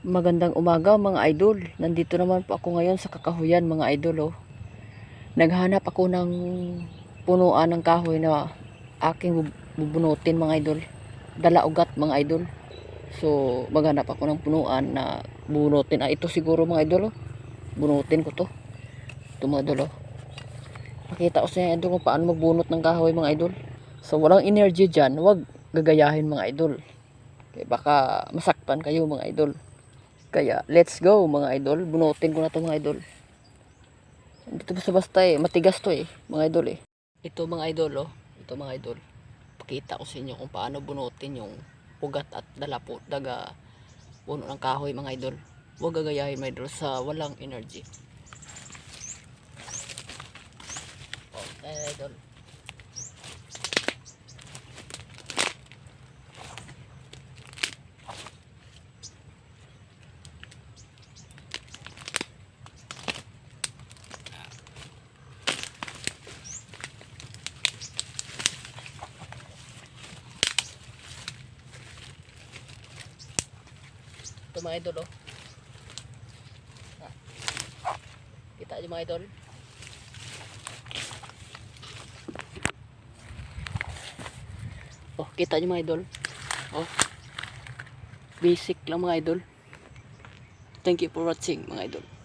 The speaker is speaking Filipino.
Magandang umaga mga idol. Nandito naman po ako ngayon sa kakahuyan mga idol. Naghanap ako ng punuan ng kahoy na aking bubunutin mga idol. Dala ugat mga idol. So maghanap ako ng punuan na bubunutin. Ito siguro mga idol. Bunutin ko to. Ito mga idol. Pakita ko sa inyo idol kung paano magbunot ng kahoy mga idol. So walang energy dyan. Huwag gagayahin mga idol. Kaya baka masaktan kayo mga idol. Kaya let's go mga idol. Bunutin ko na to mga idol. Dito basta-basta matigas to mga idol Ito mga idol Ito mga idol. Pakita ko sa inyo kung paano bunutin yung ugat at daga puno ng kahoy mga idol. Huwag gagayahin mga idol sa walang energy. Idol. Ito mga idol kita aja mga idol. Kita nyo mga idol. Basic lang mga idol. Thank you for watching mga idol.